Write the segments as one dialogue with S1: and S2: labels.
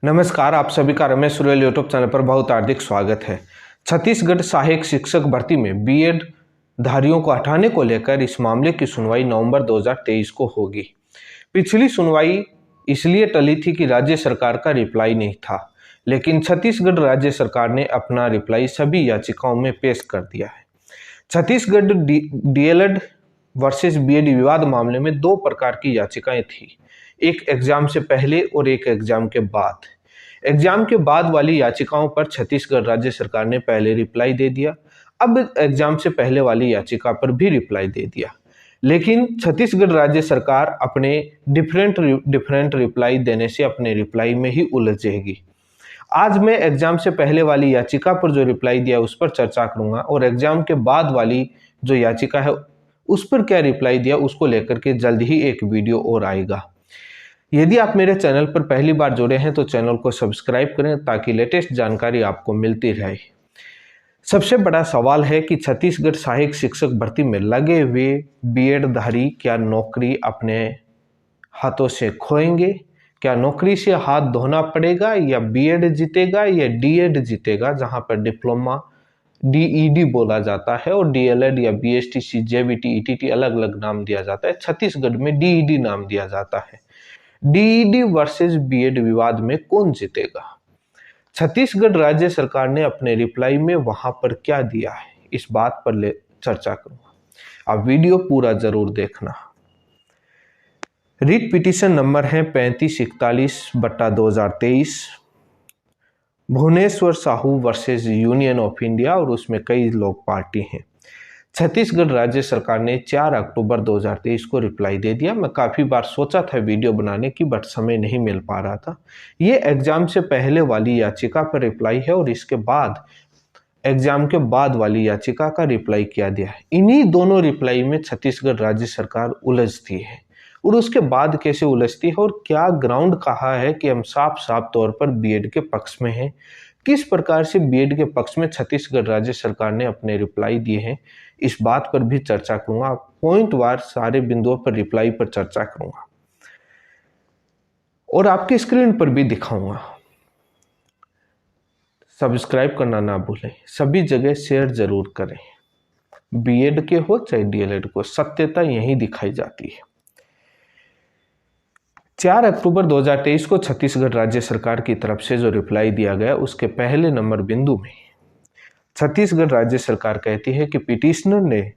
S1: नमस्कार, आप सभी का रमेश सुरेल यूट्यूब चैनल पर बहुत हार्दिक स्वागत है। छत्तीसगढ़ सहायक शिक्षक भर्ती में बीएड धारियों को हटाने को लेकर इस मामले की सुनवाई नवंबर 2023 को होगी। पिछली सुनवाई इसलिए टली थी कि राज्य सरकार का रिप्लाई नहीं था, लेकिन छत्तीसगढ़ राज्य सरकार ने अपना रिप्लाई सभी याचिकाओं में पेश कर दिया है। छत्तीसगढ़ डीएलएड वर्सेस बीएड विवाद मामले में दो प्रकार की याचिकाएं थी, एक एग्जाम से पहले और एक एग्जाम के बाद। एग्जाम के बाद वाली याचिकाओं पर छत्तीसगढ़ राज्य सरकार ने पहले रिप्लाई दे दिया, अब एग्जाम से पहले वाली याचिका पर भी रिप्लाई दे दिया, लेकिन छत्तीसगढ़ राज्य सरकार अपने डिफरेंट रिप्लाई देने से अपने रिप्लाई में ही उलझेगी। आज मैं एग्जाम से पहले वाली याचिका पर जो रिप्लाई दिया उस पर चर्चा करूंगा और एग्जाम के बाद वाली जो याचिका है उस पर क्या रिप्लाई दिया उसको लेकर के जल्द ही एक वीडियो और आएगा। यदि आप मेरे चैनल पर पहली बार जुड़े हैं तो चैनल को सब्सक्राइब करें ताकि लेटेस्ट जानकारी आपको मिलती रहे। सबसे बड़ा सवाल है कि छत्तीसगढ़ सहायक शिक्षक भर्ती में लगे हुए बीएड धारी क्या नौकरी अपने हाथों से खोएंगे? क्या नौकरी से हाथ धोना पड़ेगा या बीएड जीतेगा या डीएड जीतेगा, जहां पर डिप्लोमा डीईडी बोला जाता है और डीएलएड या बीएसटीसी, जेबीटी, ईटीटी अलग अलग नाम दिया जाता है। छत्तीसगढ़ में डीईडी नाम दिया जाता है। डीईडी वर्सेस बीएड विवाद में कौन जीतेगा? छत्तीसगढ़ राज्य सरकार ने अपने रिप्लाई में वहां पर क्या दिया है, इस बात पर चर्चा करूंगा। आप वीडियो पूरा जरूर देखना। रिट पिटीशन नंबर है 3541/2023 Bhubaneswar Sahu versus union of India और उसमें कई लोग पार्टी हैं। छत्तीसगढ़ राज्य सरकार ने 4 अक्टूबर 2023 को रिप्लाई दे दिया। मैं काफ़ी बार सोचा था वीडियो बनाने की, बट समय नहीं मिल पा रहा था। ये एग्जाम से पहले वाली याचिका पर रिप्लाई है और इसके बाद एग्जाम के बाद वाली याचिका का रिप्लाई किया गया है। इन्हीं दोनों रिप्लाई में छत्तीसगढ़ राज्य सरकार उलझती है और उसके बाद कैसे उलझती है और क्या ग्राउंड कहा है कि हम साफ साफ तौर पर बीएड के पक्ष में हैं, किस प्रकार से बीएड के पक्ष में छत्तीसगढ़ राज्य सरकार ने अपने रिप्लाई दिए हैं, इस बात पर भी चर्चा करूंगा। पॉइंट वार सारे बिंदुओं पर रिप्लाई पर चर्चा करूंगा और आपके स्क्रीन पर भी दिखाऊंगा। सब्सक्राइब करना ना भूलें, सभी जगह शेयर जरूर करें। बीएड के हो चाहे डीएलएड को, सत्यता यही दिखाई जाती है। 4 अक्टूबर 2023 को छत्तीसगढ़ राज्य सरकार की तरफ से जो रिप्लाई दिया गया उसके पहले नंबर बिंदु में छत्तीसगढ़ राज्य सरकार कहती है कि पिटिशनर ने,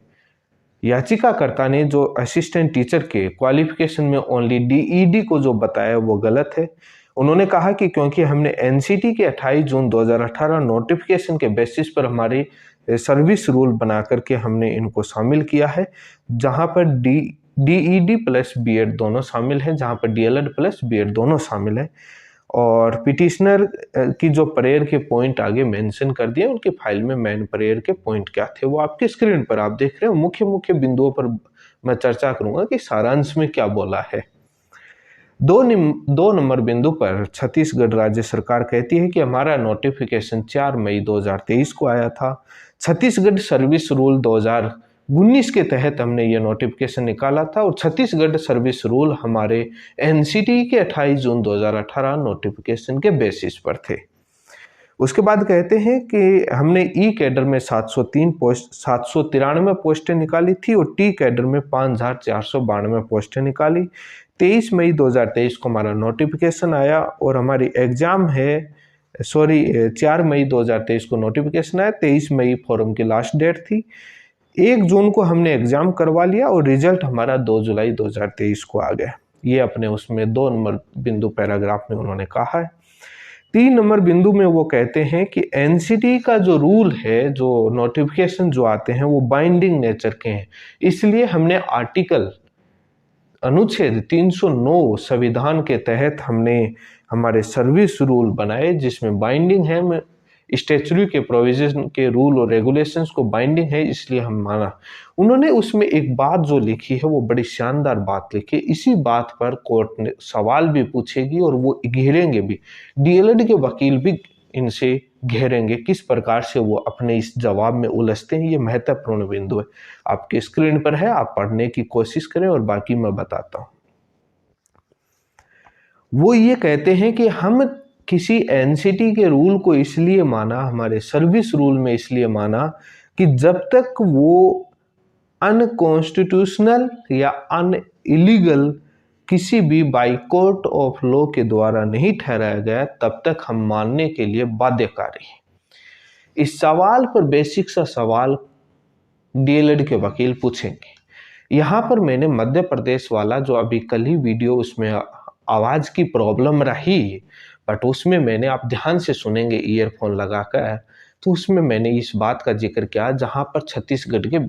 S1: याचिकाकर्ता ने जो असिस्टेंट टीचर के क्वालिफिकेशन में ओनली डीईडी को जो बताया वो गलत है। उन्होंने कहा कि क्योंकि हमने एनसीटी के 28 जून 2018 नोटिफिकेशन के बेसिस पर हमारे सर्विस रूल बना करके हमने इनको शामिल किया है, जहां पर डीईडी प्लस बीएड दोनों शामिल हैं, जहां पर डीएलएड प्लस बीएड दोनों शामिल हैं। और पिटिशनर की जो प्रेयर के पॉइंट आगे मेंशन कर दिए, उनकी फाइल में मेन प्रेयर के पॉइंट क्या थे वो आपके स्क्रीन पर आप देख रहे हो। मुख्य बिंदुओं पर मैं चर्चा करूंगा कि सारांश में क्या बोला है। 2 नंबर बिंदु पर छत्तीसगढ़ राज्य सरकार कहती है कि हमारा नोटिफिकेशन 4 मई 2023 को आया था। छत्तीसगढ़ सर्विस रूल 2019 के तहत हमने ये नोटिफिकेशन निकाला था और छत्तीसगढ़ सर्विस रूल हमारे एनसीटी के 28 जून 2018 नोटिफिकेशन के बेसिस पर थे। उसके बाद कहते हैं कि हमने ई कैडर में 793 पोस्टें निकाली थी और टी कैडर में 5492 पोस्टें निकाली। 23 मई 2023 को हमारा नोटिफिकेशन आया और हमारी एग्जाम है 4 मई 2023 को नोटिफिकेशन आया, 23 मई फॉर्म की लास्ट डेट थी। 1 जून को हमने एग्जाम करवा लिया और रिजल्ट हमारा 2 जुलाई 2023 को आ गया। ये अपने उसमें 2 नंबर बिंदु पैराग्राफ में उन्होंने कहा है। 3 नंबर बिंदु में वो कहते हैं कि एनसीटी का जो रूल है, जो नोटिफिकेशन जो आते हैं वो बाइंडिंग नेचर के हैं, इसलिए हमने अनुच्छेद 309 संविधान के तहत हमने हमारे सर्विस रूल बनाए जिसमें बाइंडिंग है। स्टैच्यूटरी के प्रोविजन के रूल और रेगुलेशंस को बाइंडिंग है, इसलिए हम माना। उन्होंने उसमें एक बात जो लिखी है वो बड़ी शानदार बात लिखी है। इसी बात पर कोर्ट ने सवाल भी पूछेगी और वो घेरेंगे भी, डीएलएड के वकील भी इनसे घेरेंगे, किस प्रकार से वो अपने इस जवाब में उलझते हैं। ये महत्वपूर्ण बिंदु है, आपके स्क्रीन पर है, आप पढ़ने की कोशिश करें और बाकी मैं बताता हूं। वो ये कहते हैं कि हम किसी एनसीटी के रूल को इसलिए माना, हमारे सर्विस रूल में इसलिए माना कि जब तक वो अनकॉन्स्टिट्यूशनल या अनइलीगल किसी भी बाई कोर्ट ऑफ लॉ के द्वारा नहीं ठहराया गया तब तक हम मानने के लिए बाध्यकारी हैं। इस सवाल पर बेसिक सा सवाल डीएलएड के वकील पूछेंगे। यहाँ पर मैंने मध्य प्रदेश वाला जो अभी कल ही वीडियो, उसमें आवाज़ की प्रॉब्लम रही, बट उसमें मैंने, आप ध्यान से सुनेंगे ईयरफोन लगाकर, तो उसमें मैंने इस बात का जिक्र किया जहाँ पर छत्तीसगढ़ के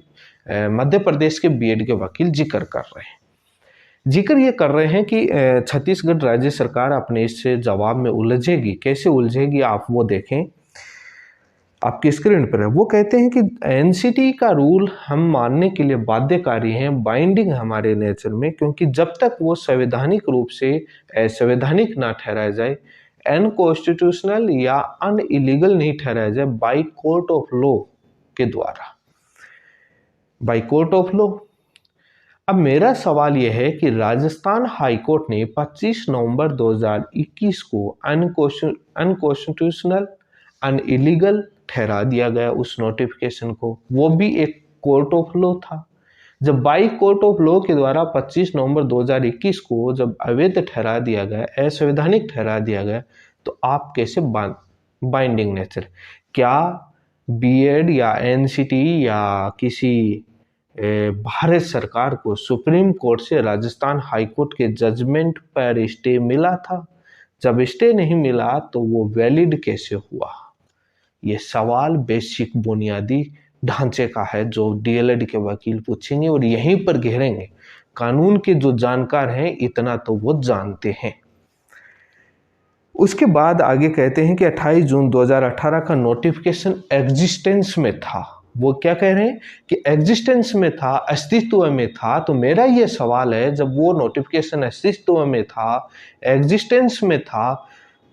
S1: मध्य प्रदेश के बीएड के वकील जिक्र कर रहे हैं। जिक्र ये कर रहे हैं कि छत्तीसगढ़ राज्य सरकार अपने इस जवाब में उलझेगी। कैसे उलझेगी आप वो देखें, आपकी स्क्रीन पर है। वो कहते हैं कि एनसीटी का रूल हम मानने के लिए बाध्यकारी हैं, बाइंडिंग हमारे नेचर में, क्योंकि जब तक वो संवैधानिक रूप से असंवैधानिक ना ठहराया जाए, अनकॉन्स्टिट्यूशनल या अनइलीगल नहीं ठहराया जाए बाई कोर्ट ऑफ लॉ के द्वारा, बाई कोर्ट ऑफ लॉ। अब मेरा सवाल यह है कि राजस्थान हाईकोर्ट ने 25 नवंबर 2021 को अनकॉन्स्टिट्यूशनल, अनइलीगल ठहरा दिया गया उस नोटिफिकेशन को, वो भी एक कोर्ट ऑफ लॉ था। जब बाई कोर्ट ऑफ लॉ के द्वारा 25 नवंबर 2021 को जब अवैध ठहरा दिया गया, असंवैधानिक ठहरा दिया गया, तो आप कैसे बाइंडिंग नेचर, क्या बीएड या एनसीटी या किसी भारत सरकार को सुप्रीम कोर्ट से राजस्थान हाईकोर्ट के जजमेंट पर स्टे मिला था? जब स्टे नहीं मिला तो वो वैलिड कैसे हुआ? ये सवाल बेसिक बुनियादी ढांचे का है जो डीएलएड के वकील पूछेंगे और यहीं पर घेरेंगे। कानून के जो जानकार हैं इतना तो वो जानते हैं। उसके बाद आगे कहते हैं कि 28 जून 2018 का नोटिफिकेशन एग्जिस्टेंस में था। वो क्या कह रहे हैं कि एग्जिस्टेंस में था, अस्तित्व में था। तो मेरा ये सवाल है, जब वो नोटिफिकेशन अस्तित्व में था, एग्जिस्टेंस में था,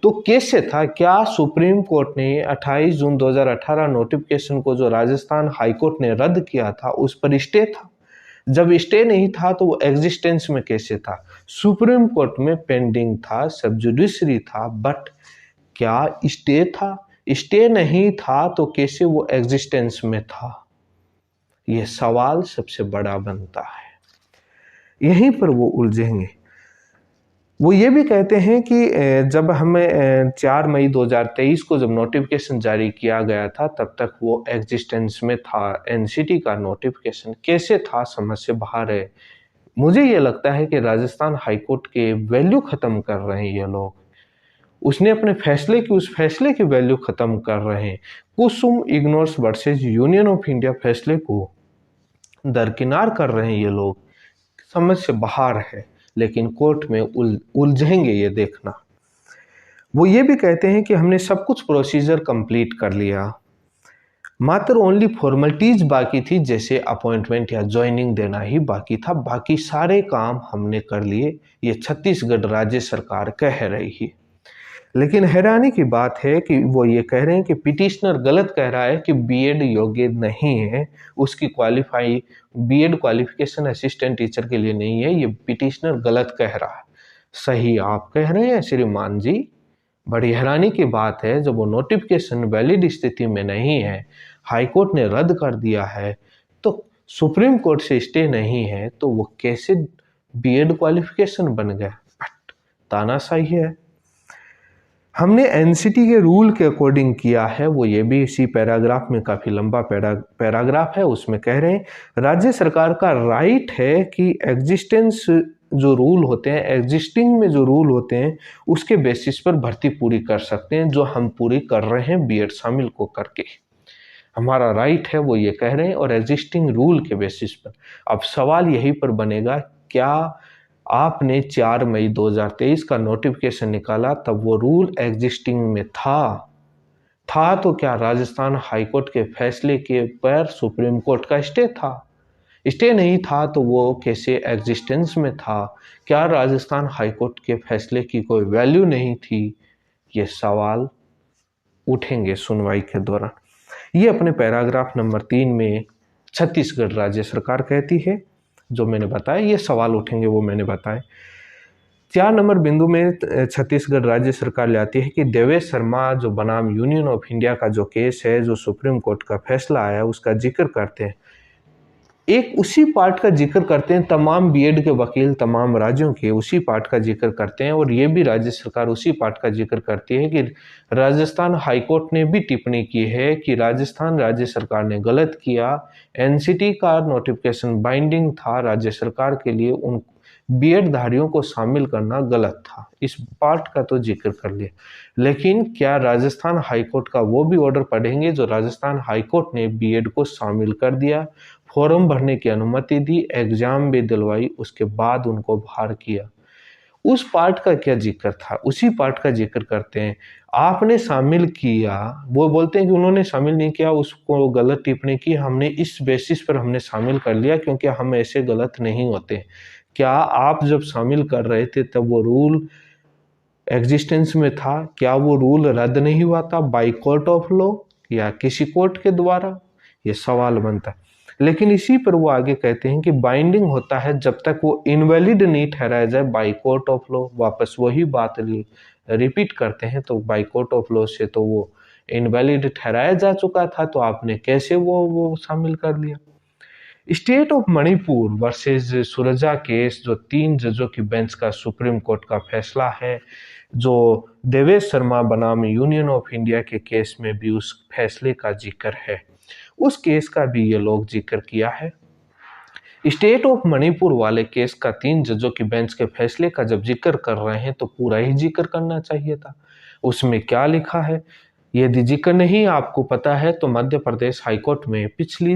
S1: तो कैसे था? क्या सुप्रीम कोर्ट ने 28 जून 2018 नोटिफिकेशन को जो राजस्थान हाईकोर्ट ने रद्द किया था उस पर स्टे था? जब स्टे नहीं था तो वो एग्जिस्टेंस में कैसे था? सुप्रीम कोर्ट में पेंडिंग था, सब जुडिशरी था, बट क्या स्टे था? स्टे नहीं था तो कैसे वो एग्जिस्टेंस में था? ये सवाल सबसे बड़ा बनता है। यहीं पर वो उलझेंगे। वो ये भी कहते हैं कि जब हमें 4 मई 2023 को जब नोटिफिकेशन जारी किया गया था तब तक वो एग्जिस्टेंस में था। एनसीटी का नोटिफिकेशन कैसे था, समझ से बाहर है। मुझे ये लगता है कि राजस्थान हाईकोर्ट के वैल्यू खत्म कर रहे हैं ये लोग। उसने अपने फैसले की, उस फैसले की वैल्यू खत्म कर रहे हैं। कुसुम इग्नोर्स वर्सेस यूनियन ऑफ इंडिया फैसले को दरकिनार कर रहे हैं ये लोग। समझ से बाहर है, लेकिन कोर्ट में उलझेंगे, ये देखना। वो ये भी कहते हैं कि हमने सब कुछ प्रोसीजर कंप्लीट कर लिया, मात्र ओनली फॉर्मेलिटीज बाकी थी, जैसे अपॉइंटमेंट या ज्वाइनिंग देना ही बाकी था, बाकी सारे काम हमने कर लिए। ये छत्तीसगढ़ राज्य सरकार कह रही है। लेकिन हैरानी की बात है कि वो ये कह रहे हैं कि पिटिशनर गलत कह रहा है कि बीएड योग्य नहीं है, उसकी बीएड क्वालिफिकेशन असिस्टेंट टीचर के लिए नहीं है। ये पिटिशनर गलत कह रहा है। सही आप कह रहे हैं श्रीमान जी। बड़ी हैरानी की बात है, जब वो नोटिफिकेशन वैलिड स्थिति में नहीं है, हाईकोर्ट ने रद्द कर दिया है, तो सुप्रीम कोर्ट से स्टे नहीं है, तो वो कैसे बीएड क्वालिफिकेशन बन गया? बट तानाशाही है। हमने एनसीटी के रूल के अकॉर्डिंग किया है। वो ये भी इसी पैराग्राफ में, काफ़ी लंबा पैराग्राफ है, उसमें कह रहे हैं राज्य सरकार का राइट है कि एग्जिस्टेंस जो रूल होते हैं, एग्जिस्टिंग में जो रूल होते हैं, उसके बेसिस पर भर्ती पूरी कर सकते हैं, जो हम पूरी कर रहे हैं बीएड शामिल को करके। हमारा राइट है, वो ये कह रहे हैं, और एग्जिस्टिंग रूल के बेसिस पर। अब सवाल यही पर बनेगा, क्या आपने 4 मई 2023 का नोटिफिकेशन निकाला तब वो रूल एग्जिस्टिंग में था तो क्या राजस्थान हाईकोर्ट के फैसले के पर सुप्रीम कोर्ट का स्टे था? स्टे नहीं था तो वो कैसे एग्जिस्टेंस में था? क्या राजस्थान हाईकोर्ट के फैसले की कोई वैल्यू नहीं थी? ये सवाल उठेंगे सुनवाई के दौरान। ये अपने पैराग्राफ नंबर 3 में छत्तीसगढ़ राज्य सरकार कहती है, जो मैंने बताया। ये सवाल उठेंगे वो मैंने बताया। 4 नंबर बिंदु में छत्तीसगढ़ राज्य सरकार ले आती है कि देवेश शर्मा जो बनाम यूनियन ऑफ इंडिया का जो केस है, जो सुप्रीम कोर्ट का फैसला आया है, उसका जिक्र करते हैं। एक उसी पार्ट का जिक्र करते हैं, तमाम बीएड के वकील तमाम राज्यों के उसी पार्ट का जिक्र करते हैं, और ये भी राज्य सरकार उसी पार्ट का जिक्र करती है कि राजस्थान हाईकोर्ट ने भी टिप्पणी की है कि राजस्थान राज्य सरकार ने गलत किया। एनसीटी का नोटिफिकेशन बाइंडिंग था राज्य सरकार के लिए, उन बीएड धारियों को शामिल करना गलत था। इस पार्ट का तो जिक्र कर लिया, लेकिन क्या राजस्थान हाईकोर्ट का वो भी ऑर्डर पढ़ेंगे जो राजस्थान हाईकोर्ट ने बीएड को शामिल कर दिया, फॉर्म भरने की अनुमति दी, एग्जाम भी दिलवाई, उसके बाद उनको बाहर किया। उस पार्ट का क्या जिक्र था, उसी पार्ट का जिक्र करते हैं। आपने शामिल किया, वो बोलते हैं कि उन्होंने शामिल नहीं किया, उसको गलत टिप्पणी की, हमने इस बेसिस पर हमने शामिल कर लिया क्योंकि हम ऐसे गलत नहीं होते। क्या आप जब शामिल कर रहे थे तब वो रूल एग्जिस्टेंस में था? क्या वो रूल रद्द नहीं हुआ था बाय कोर्ट ऑफ लॉ या किसी कोर्ट के द्वारा? ये सवाल बनता है। लेकिन इसी पर वो आगे कहते हैं कि बाइंडिंग होता है जब तक वो इनवैलिड नहीं ठहराया जाए बाय कोर्ट ऑफ लॉ। वापस वही बात रिपीट करते हैं, तो बाय कोर्ट ऑफ लॉ से तो वो इनवैलिड ठहराया जा चुका था, तो आपने कैसे वो शामिल कर लिया? State of Manipur versus Surja case, जो 3 जजों की बेंच का सुप्रीम कोर्ट का फैसला है, जो देवेश शर्मा बनाम यूनियन ऑफ इंडिया के केस में भी उस फैसले का जिक्र है, उस केस का भी ये लोग जिक्र किया है। स्टेट ऑफ मणिपुर वाले केस का 3 जजों की बेंच के फैसले का जब जिक्र कर रहे हैं तो पूरा ही जिक्र करना चाहिए था। उसमें क्या लिखा है, यदि जिक्र नहीं आपको पता है तो मध्य प्रदेश हाईकोर्ट में पिछली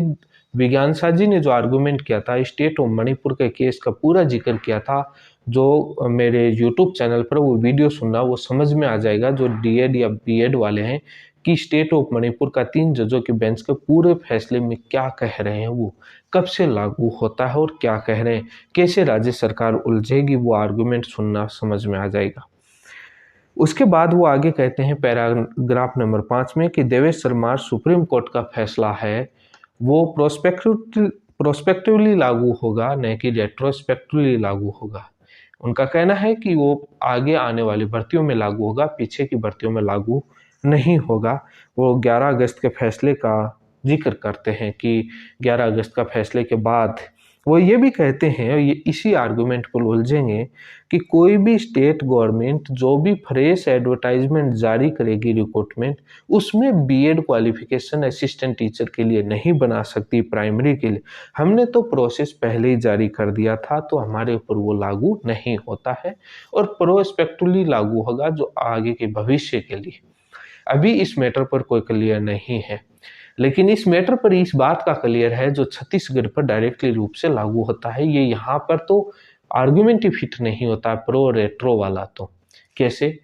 S1: विज्ञान साजी ने जो आर्गुमेंट किया था, स्टेट ऑफ मणिपुर के केस का पूरा जिक्र किया था। जो मेरे यूट्यूब चैनल पर वो वीडियो सुनना, वो समझ में आ जाएगा जो डीएड या बीएड वाले हैं कि स्टेट ऑफ मणिपुर का 3 जजों के बेंच के पूरे फैसले में क्या कह रहे हैं, वो कब से लागू होता है और क्या कह रहे हैं, कैसे राज्य सरकार उलझेगी, वो आर्गुमेंट सुनना समझ में आ जाएगा। उसके बाद वो आगे कहते हैं पैराग्राफ नंबर 5 में कि देवेश शर्मा सुप्रीम कोर्ट का फैसला है वो प्रोस्पेक्टिवली लागू होगा, न कि रेट्रोस्पेक्टिवली लागू होगा। उनका कहना है कि वो आगे आने वाली भर्तियों में लागू होगा, पीछे की भर्तियों में लागू नहीं होगा। वो 11 अगस्त के फैसले का जिक्र करते हैं कि 11 अगस्त का फैसले के बाद वो ये भी कहते हैं, ये इसी आर्गुमेंट को उलझेंगे, कि कोई भी स्टेट गवर्नमेंट जो भी फ्रेश एडवर्टाइजमेंट जारी करेगी रिक्रूटमेंट, उसमें बीएड क्वालिफिकेशन असिस्टेंट टीचर के लिए नहीं बना सकती, प्राइमरी के लिए। हमने तो प्रोसेस पहले ही जारी कर दिया था, तो हमारे ऊपर वो लागू नहीं होता है, और प्रोस्पेक्टिवली लागू होगा जो आगे के भविष्य के लिए। अभी इस मैटर पर कोई क्लियर नहीं है, लेकिन इस मैटर पर इस बात का क्लियर है जो छत्तीसगढ़ पर डायरेक्टली रूप से लागू होता है। ये यहाँ पर तो आर्गुमेंट ही फिट नहीं होता प्रो रेट्रो वाला। तो कैसे?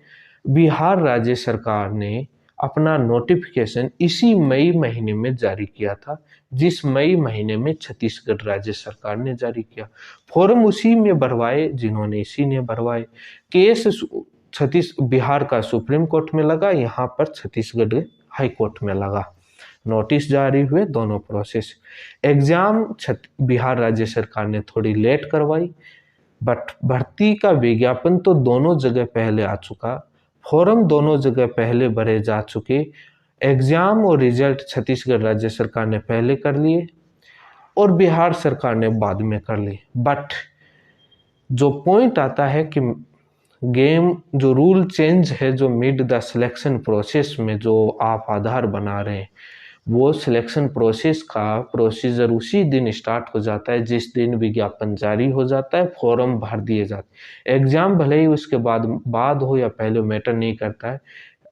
S1: बिहार राज्य सरकार ने अपना नोटिफिकेशन इसी मई महीने में जारी किया था, जिस मई महीने में छत्तीसगढ़ राज्य सरकार ने जारी किया। फॉर्म उसी में भरवाए जिन्होंने इसी ने भरवाए। केस बिहार का सुप्रीम कोर्ट में लगा, यहाँ पर छत्तीसगढ़ हाई कोर्ट में लगा। नोटिस जारी हुए, दोनों प्रोसेस। एग्जाम बिहार राज्य सरकार ने थोड़ी लेट करवाई, बट भर्ती का विज्ञापन तो दोनों जगह पहले आ चुका, फॉर्म दोनों जगह पहले भरे जा चुके, एग्जाम और रिजल्ट छत्तीसगढ़ राज्य सरकार ने पहले कर लिए और बिहार सरकार ने बाद में कर लिए। बट जो पॉइंट आता है कि गेम जो रूल चेंज है, जो मिड द सिलेक्शन प्रोसेस में जो आप आधार बना रहे हैं, वो सिलेक्शन प्रोसेस का प्रोसीजर उसी दिन स्टार्ट हो जाता है जिस दिन विज्ञापन जारी हो जाता है, फॉर्म भर दिए जाते हैं। एग्जाम भले ही उसके बाद हो या पहले, मैटर नहीं करता है।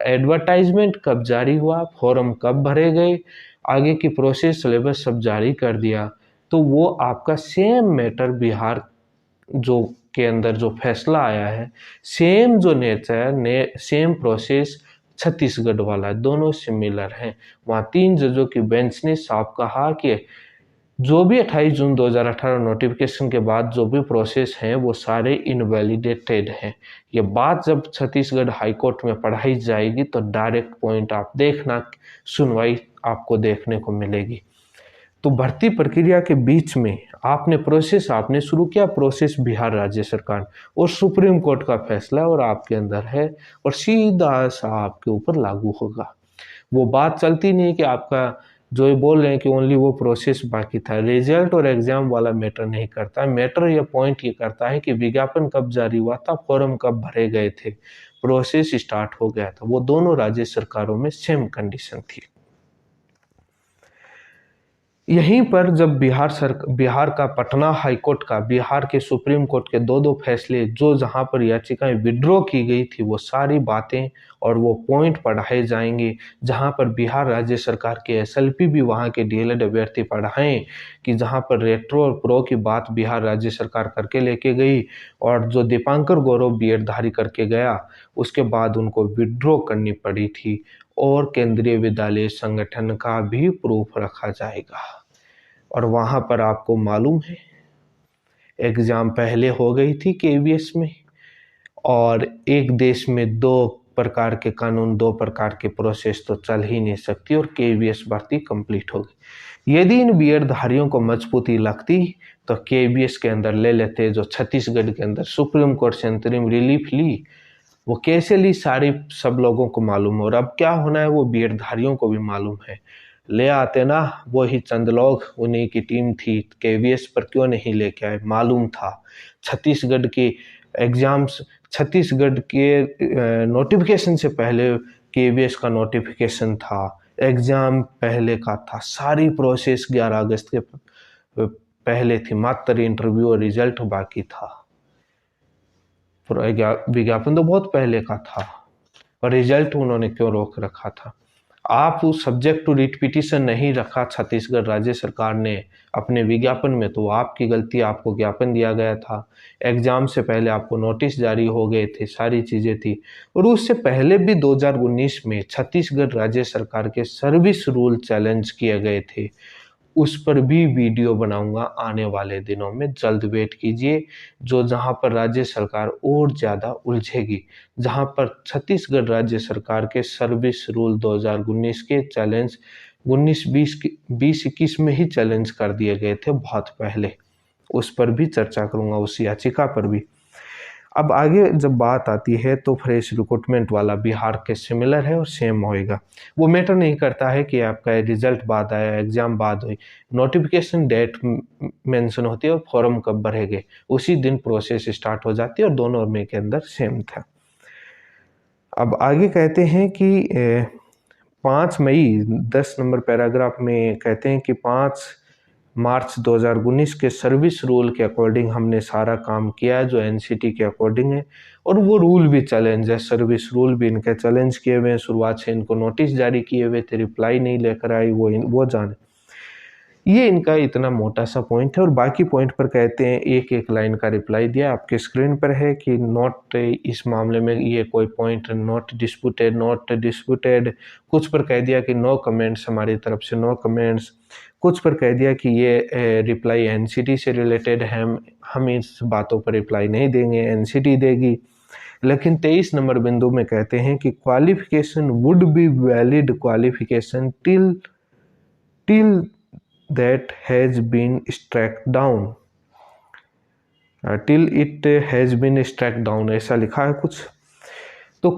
S1: एडवर्टाइजमेंट कब जारी हुआ, फॉर्म कब भरे गए, आगे की प्रोसेस सिलेबस सब जारी कर दिया, तो वो आपका सेम मैटर बिहार जो के अंदर जो फैसला आया है, सेम जो नेचर सेम प्रोसेस छत्तीसगढ़ वाला, दोनों सिमिलर हैं। वहाँ 3 जजों की बेंच ने साफ कहा कि जो भी 28 जून 2018 नोटिफिकेशन के बाद जो भी प्रोसेस हैं वो सारे इनवैलिडेटेड हैं। ये बात जब छत्तीसगढ़ हाईकोर्ट में पढ़ाई जाएगी तो डायरेक्ट पॉइंट आप देखना, सुनवाई आपको देखने को मिलेगी। तो भर्ती प्रक्रिया के बीच में आपने शुरू किया प्रोसेस बिहार राज्य सरकार, और सुप्रीम कोर्ट का फैसला और आपके अंदर है और सीधा सा आपके ऊपर लागू होगा। वो बात चलती नहीं है कि आपका जो ये बोल रहे हैं कि ओनली वो प्रोसेस बाकी था। रिजल्ट और एग्जाम वाला मैटर नहीं करता, मैटर या पॉइंट ये करता है कि विज्ञापन कब जारी हुआ था, फॉर्म कब भरे गए थे, प्रोसेस स्टार्ट हो गया था। वो दोनों राज्य सरकारों में सेम कंडीशन थी। यहीं पर जब बिहार का पटना हाई कोर्ट का, बिहार के सुप्रीम कोर्ट के दो फैसले, जो जहां पर याचिकाएं विड्रॉ की गई थी, वो सारी बातें और वो पॉइंट पढ़ाए जाएंगे, जहां पर बिहार राज्य सरकार के एसएलपी भी वहां के डीएलएड अभ्यर्थी पढ़ाएं कि जहां पर रेट्रो और प्रो की बात बिहार राज्य सरकार करके लेके गई, और जो दीपांकर गौरव बीएड धारी करके गया, उसके बाद उनको विड्रॉ करनी पड़ी थी। और केंद्रीय विद्यालय संगठन का भी प्रूफ रखा जाएगा। और वहां पर आपको मालूम है एग्जाम पहले हो गई थी केवीएस में, और एक देश में दो प्रकार के कानून, दो प्रकार के प्रोसेस तो चल ही नहीं सकती, और केवीएस भर्ती कंप्लीट हो गई। यदि इन बीएड धारियों को मजबूती लगती तो केवीएस के अंदर ले लेते, जो छत्तीसगढ़ के अंदर सुप्रीम कोर्ट से अंतरिम रिलीफ ली। वो कैसे ली सारी सब लोगों को मालूम है, और अब क्या होना है वो बीएड धारियों को भी मालूम है। ले आते ना, वो ही चंद लोग, उन्हीं की टीम थी, केवीएस पर क्यों नहीं लेके आए, मालूम था। छत्तीसगढ़ के एग्जाम्स, छत्तीसगढ़ के नोटिफिकेशन से पहले केवीएस का नोटिफिकेशन था, एग्जाम पहले का था, सारी प्रोसेस 11 अगस्त के पहले थी, मात्र इंटरव्यू और रिजल्ट बाकी था। विज्ञापन तो बहुत पहले का था, और रिजल्ट उन्होंने क्यों रोक रखा था। आप उस सब्जेक्ट टू रिट पिटीशन नहीं रखा छत्तीसगढ़ राज्य सरकार ने अपने विज्ञापन में, तो आपकी गलती, आपको ज्ञापन दिया गया था, एग्जाम से पहले आपको नोटिस जारी हो गए थे, सारी चीज़ें थी। और उससे पहले भी 2019 में छत्तीसगढ़ राज्य सरकार के सर्विस रूल चैलेंज किए गए थे, उस पर भी वीडियो बनाऊंगा आने वाले दिनों में, जल्द वेट कीजिए। जो जहां पर राज्य सरकार और ज़्यादा उलझेगी, जहां पर छत्तीसगढ़ राज्य सरकार के सर्विस रूल 2019 के चैलेंज 20-21 में ही चैलेंज कर दिए गए थे बहुत पहले, उस पर भी चर्चा करूंगा, उस याचिका पर भी। अब आगे जब बात आती है तो फ्रेश रिक्रूटमेंट वाला बिहार के सिमिलर है और सेम होएगा। वो मैटर नहीं करता है कि आपका रिजल्ट बाद आया, एग्जाम बाद हुई, नोटिफिकेशन डेट मेंशन होती है और फॉर्म कब भरेंगे, उसी दिन प्रोसेस स्टार्ट हो जाती है, और दोनों में के अंदर सेम था। अब आगे कहते हैं कि 5 मई 10 नंबर पैराग्राफ में कहते हैं कि 5 मार्च 2019 के सर्विस रूल के अकॉर्डिंग हमने सारा काम किया है जो एनसीटी के अकॉर्डिंग है, और वो रूल भी चैलेंज है, सर्विस रूल भी इनके चैलेंज किए हुए हैं। शुरुआत से इनको नोटिस जारी किए हुए थे, रिप्लाई नहीं लेकर आई, वो जाने। ये इनका इतना मोटा सा पॉइंट है, और बाकी पॉइंट पर कहते हैं एक एक लाइन का रिप्लाई दिया, आपके स्क्रीन पर है कि नॉट, इस मामले में ये कोई पॉइंट नॉट डिस्प्यूटेड, कुछ पर कह दिया कि नो कमेंट्स, हमारी तरफ से नो कमेंट्स, कुछ पर कह दिया कि ये रिप्लाई एनसीटी से रिलेटेड है, हम इस बातों पर रिप्लाई नहीं देंगे, एनसीटी देगी। लेकिन 23 नंबर बिंदु में कहते हैं कि qualification would be valid qualification till that has been struck down, till it has been struck down, ऐसा लिखा है कुछ। तो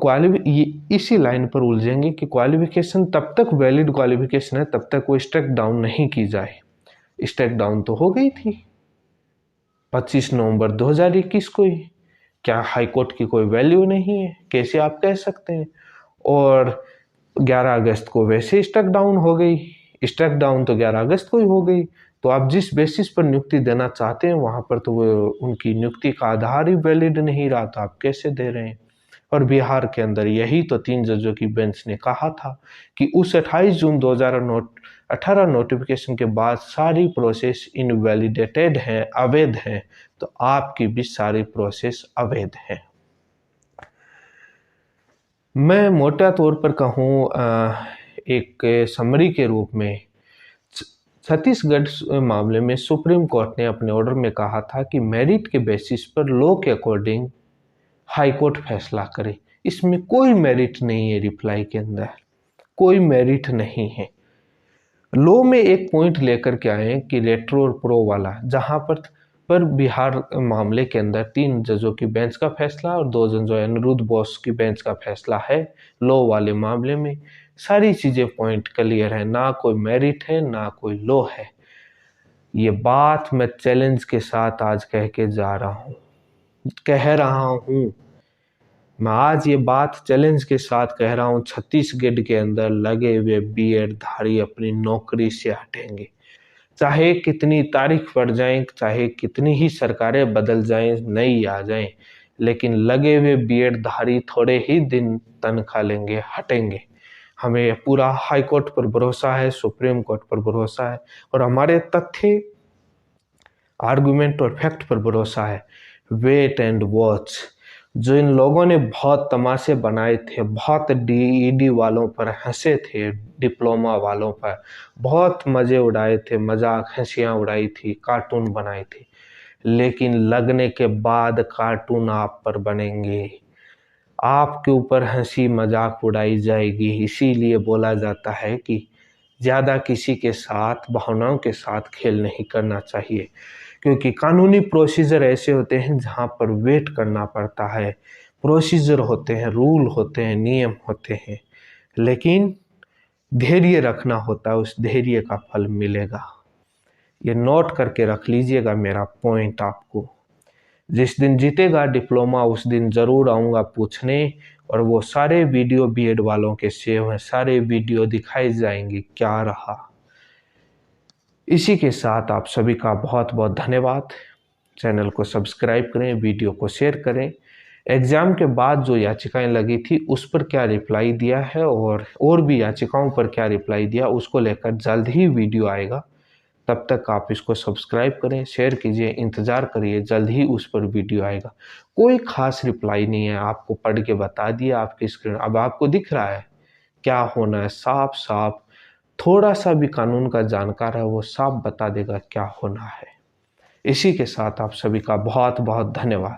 S1: इसी लाइन पर उलझेंगे कि क्वालिफिकेशन तब तक वैलिड क्वालिफिकेशन है तब तक वो स्ट्रक डाउन नहीं की जाए। स्ट्रक डाउन तो हो गई थी 25 नवंबर 2021 को ही, क्या हाईकोर्ट की कोई वैल्यू नहीं है, कैसे आप कह सकते हैं। और 11 अगस्त को वैसे स्ट्रक डाउन हो गई, स्ट्रक डाउन तो 11 अगस्त को ही हो गई। तो आप जिस बेसिस पर नियुक्ति देना चाहते हैं वहां पर तो वो उनकी नियुक्ति का आधार ही वैलिड नहीं रहा, तो आप कैसे दे रहे हैं। और बिहार के अंदर यही तो 3 जजों की बेंच ने कहा था कि उस 28 जून 2018 नोटिफिकेशन के बाद सारी प्रोसेस इनवैलिडेटेड है, अवैध है, तो आपकी भी सारी प्रोसेस अवैध है। मैं मोटा तौर पर कहूँ एक समरी के रूप में, छत्तीसगढ़ मामले में सुप्रीम कोर्ट ने अपने ऑर्डर में कहा था कि मेरिट के बेसिस पर लॉ के अकॉर्डिंग हाई कोर्ट फैसला करे। इसमें कोई मेरिट नहीं है, रिप्लाई के अंदर कोई मेरिट नहीं है। लो में एक पॉइंट लेकर के आए कि रेट्रो और प्रो वाला, जहां पर बिहार मामले के अंदर 3 जजों की बेंच का फैसला और 2 जजों अनिरुद्ध बोस की बेंच का फैसला है। लो वाले मामले में सारी चीजें पॉइंट क्लियर है, ना कोई मेरिट है ना कोई लो है। ये बात मैं चैलेंज के साथ आज कह के जा रहा हूँ, कह रहा हूँ मैं आज ये बात चैलेंज के साथ कह रहा हूँ, छत्तीसगढ़ के अंदर लगे हुए बीएड धारी अपनी नौकरी से हटेंगे। चाहे कितनी तारीख पड़ जाए, चाहे कितनी ही सरकारें बदल जाएं, नई आ जाएं, लेकिन लगे हुए बीएड धारी थोड़े ही दिन तनख्वाह लेंगे, हटेंगे। हमें पूरा हाई कोर्ट पर भरोसा है, सुप्रीम कोर्ट पर भरोसा है और हमारे तथ्य, आर्गुमेंट और फैक्ट पर भरोसा है। Wait and watch. जो इन लोगों ने बहुत तमाशे बनाए थे, बहुत डीईडी वालों पर हंसे थे, डिप्लोमा वालों पर बहुत मजे उड़ाए थे, मजाक हंसियां उड़ाई थी, कार्टून बनाए थे, लेकिन लगने के बाद कार्टून आप पर बनेंगे, आपके ऊपर हंसी मजाक उड़ाई जाएगी। इसीलिए बोला जाता है कि ज़्यादा किसी के साथ, भावनाओं के साथ खेल नहीं करना चाहिए, क्योंकि कानूनी प्रोसीजर ऐसे होते हैं जहाँ पर वेट करना पड़ता है। प्रोसीजर होते हैं, रूल होते हैं, नियम होते हैं, लेकिन धैर्य रखना होता है, उस धैर्य का फल मिलेगा। ये नोट करके रख लीजिएगा मेरा पॉइंट आपको। जिस दिन जीतेगा डिप्लोमा उस दिन ज़रूर आऊँगा पूछने, और वो सारे वीडियो बीएड वालों के सेव हैं, सारे वीडियो दिखाए जाएंगे क्या रहा। इसी के साथ आप सभी का बहुत बहुत धन्यवाद। चैनल को सब्सक्राइब करें, वीडियो को शेयर करें। एग्ज़ाम के बाद जो याचिकाएं लगी थी उस पर क्या रिप्लाई दिया है और भी याचिकाओं पर क्या रिप्लाई दिया, उसको लेकर जल्द ही वीडियो आएगा। तब तक आप इसको सब्सक्राइब करें, शेयर कीजिए, इंतज़ार करिए, जल्द ही उस पर वीडियो आएगा। कोई खास रिप्लाई नहीं है, आपको पढ़ के बता दिया आपकी स्क्रीन। अब आपको दिख रहा है क्या होना है, साफ साफ। थोड़ा सा भी कानून का जानकार है वो साफ बता देगा क्या होना है। इसी के साथ आप सभी का बहुत बहुत धन्यवाद।